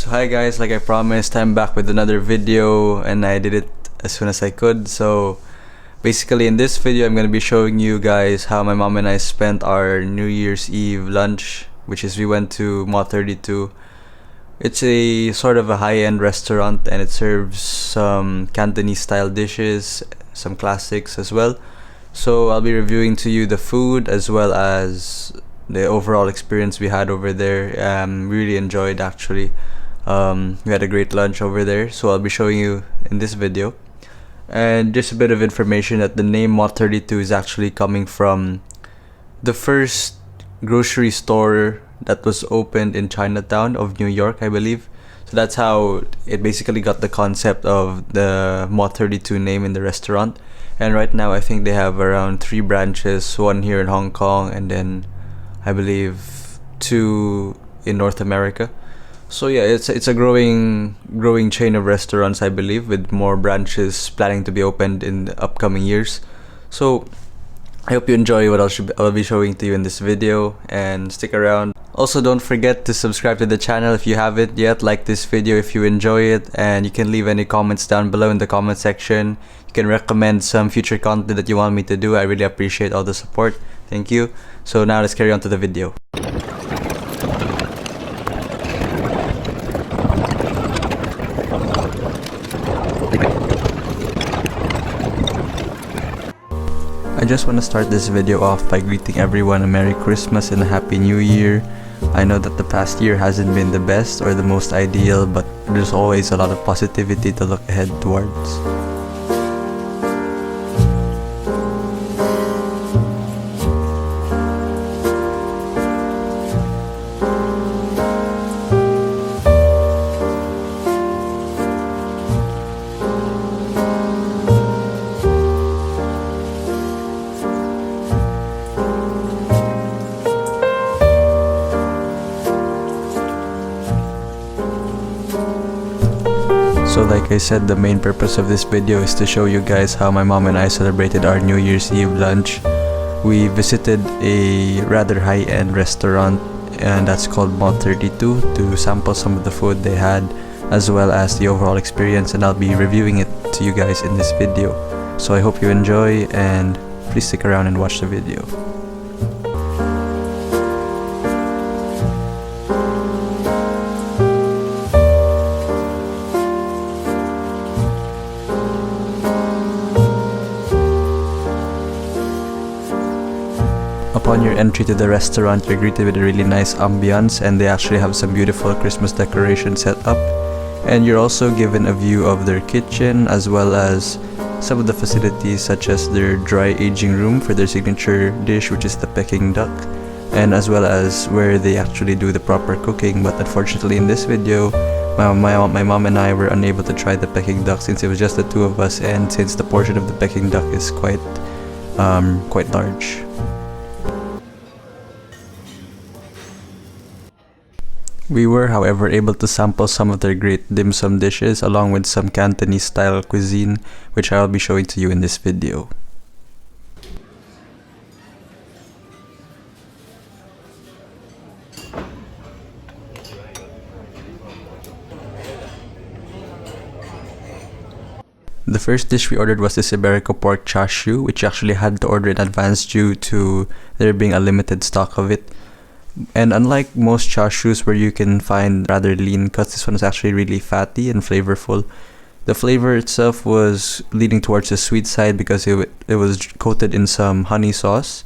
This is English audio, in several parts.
So hi guys, like I promised, I'm back with another video and I did it as soon as I could. So basically in this video I'm going to be showing you guys how my mom and I spent our New Year's Eve lunch, which is we went to Mott 32. It's a sort of a high-end restaurant and it serves some Cantonese style dishes, some classics as well. So I'll be reviewing to you the food as well as the overall experience we had over there. We really enjoyed actually. We had a great lunch over there, so I'll be showing you in this video. And just a bit of information that the name Mott 32 is actually coming from the first grocery store that was opened in Chinatown of New York, I believe. So that's how it basically got the concept of the Mott 32 name in the restaurant. And right now I think they have around 3 branches, one here in Hong Kong and then I believe 2 in North America. So yeah, it's a growing chain of restaurants, I believe, with more branches planning to be opened in the upcoming years. So I hope you enjoy what I'll be showing to you in this video and stick around. Also, don't forget to subscribe to the channel if you haven't yet. Like this video if you enjoy it, and you can leave any comments down below in the comment section. You can recommend some future content that you want me to do. I really appreciate all the support. Thank you. So now let's carry on to the video. I just want to start this video off by greeting everyone a Merry Christmas and a Happy New Year. I know that the past year hasn't been the best or the most ideal, but there's always a lot of positivity to look ahead towards. So like I said, the main purpose of this video is to show you guys how my mom and I celebrated our New Year's Eve lunch. We visited a rather high-end restaurant and that's called Mott 32 to sample some of the food they had as well as the overall experience, and I'll be reviewing it to you guys in this video. So I hope you enjoy and please stick around and watch the video. Upon your entry to the restaurant, you're greeted with a really nice ambiance, and they actually have some beautiful Christmas decorations set up. And you're also given a view of their kitchen as well as some of the facilities such as their dry aging room for their signature dish, which is the Peking duck, and as well as where they actually do the proper cooking. But unfortunately in this video, my mom and I were unable to try the Peking duck since it was just the 2 of us, and since the portion of the Peking duck is quite large. We were, however, able to sample some of their great dim sum dishes along with some Cantonese style cuisine, which I'll be showing to you in this video. The first dish we ordered was the Iberico pork chashu, which you actually had to order in advance due to there being a limited stock of it. And unlike most chashus where you can find rather lean cuts, this one is actually really fatty and flavorful. The flavor itself was leaning towards the sweet side because it was coated in some honey sauce,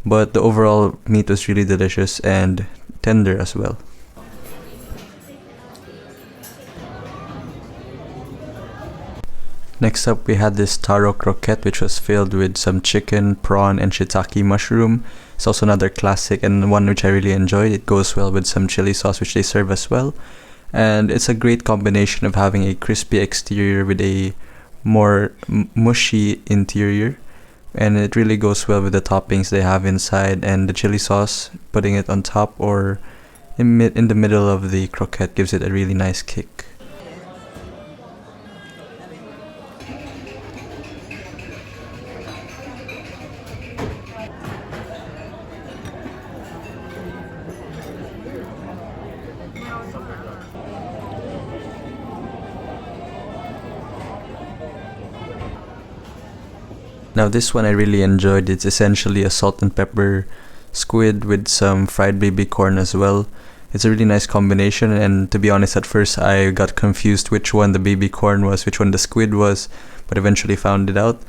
but the overall meat was really delicious and tender as well. Next up, we had this taro croquette, which was filled with some chicken, prawn, and shiitake mushroom. It's also another classic and one which I really enjoyed. It goes well with some chili sauce, which they serve as well. And it's a great combination of having a crispy exterior with a more mushy interior. And it really goes well with the toppings they have inside, and the chili sauce, putting it on top or in the middle of the croquette gives it a really nice kick. Now this one I really enjoyed. It's essentially a salt and pepper squid with some fried baby corn as well. It's a really nice combination, and to be honest, at first I got confused which one the baby corn was, which one the squid was, but eventually found it out.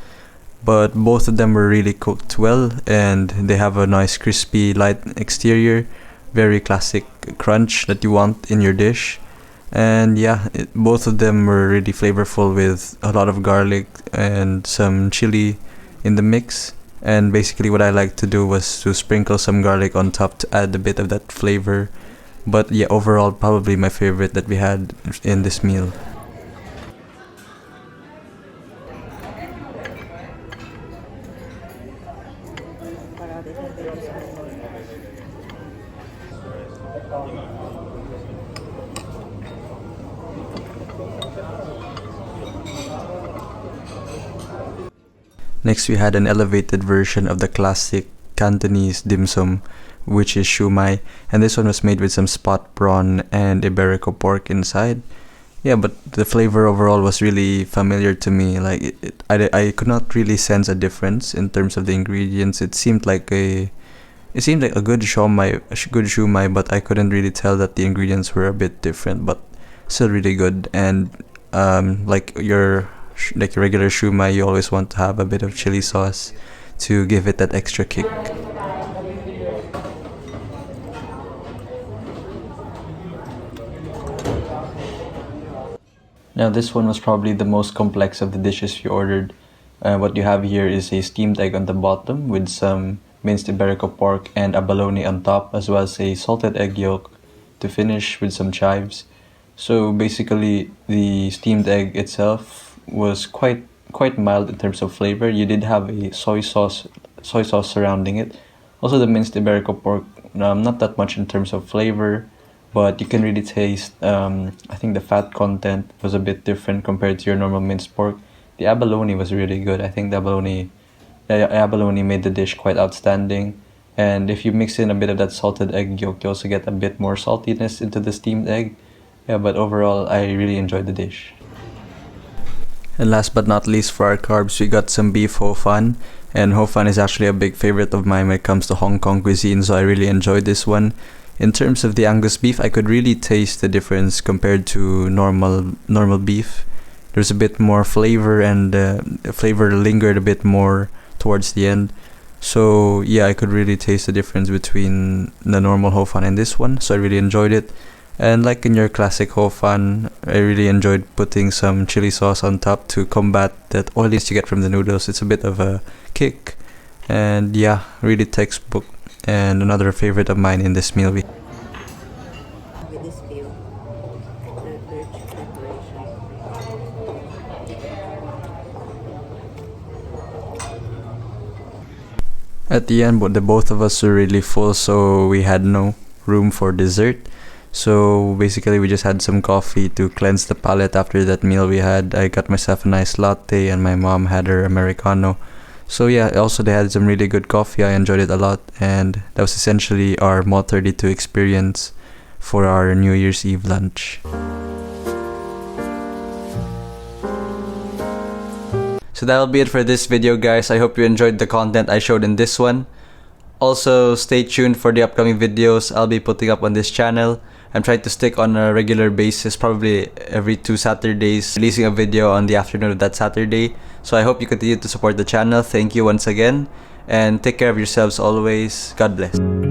But both of them were really cooked well, and they have a nice crispy light exterior, very classic crunch that you want in your dish. And yeah, both of them were really flavorful with a lot of garlic and some chili in the mix. And basically what I like to do was to sprinkle some garlic on top to add a bit of that flavor. But yeah, overall probably my favorite that we had in this meal. Next we had an elevated version of the classic Cantonese dim sum, which is shumai, and this one was made with some spot prawn and Iberico pork inside. Yeah, but the flavor overall was really familiar to me. Like I could not really sense a difference in terms of the ingredients. It seemed like a good shumai, but I couldn't really tell that the ingredients were a bit different, but still really good. And like your regular shumai, you always want to have a bit of chili sauce to give it that extra kick. Now this one was probably the most complex of the dishes we ordered. What you have here is a steamed egg on the bottom with some minced Iberico pork and abalone on top, as well as a salted egg yolk to finish with some chives. So basically the steamed egg itself was quite mild in terms of flavor. You did have a soy sauce surrounding it. Also the minced Iberico pork, not that much in terms of flavor, but you can really taste, I think the fat content was a bit different compared to your normal minced pork. The abalone was really good. I think the abalone made the dish quite outstanding. And if you mix in a bit of that salted egg yolk, you also get a bit more saltiness into the steamed egg. Yeah, but overall, I really enjoyed the dish. And last but not least, for our carbs, we got some beef ho fan. And ho fan is actually a big favorite of mine when it comes to Hong Kong cuisine, so I really enjoyed this one. In terms of the Angus beef, I could really taste the difference compared to normal beef. There's a bit more flavor, and the flavor lingered a bit more towards the end. So yeah, I could really taste the difference between the normal ho fan and this one, so I really enjoyed it. And like in your classic ho fan, I really enjoyed putting some chili sauce on top to combat that oiliness you get from the noodles. It's a bit of a kick, and yeah, really textbook, and another favorite of mine in this meal. With this view at the church preparation. At the end, the both of us were really full, so we had no room for dessert. So basically we just had some coffee to cleanse the palate after that meal we had. I got myself a nice latte and my mom had her Americano. So yeah, also they had some really good coffee. I enjoyed it a lot, and that was essentially our Mott 32 experience for our New Year's Eve lunch. So that'll be it for this video, guys. I hope you enjoyed the content I showed in this one. Also, stay tuned for the upcoming videos I'll be putting up on this channel. I'm trying to stick on a regular basis, probably every 2 Saturdays, releasing a video on the afternoon of that Saturday. So I hope you continue to support the channel. Thank you once again, and take care of yourselves always. God bless.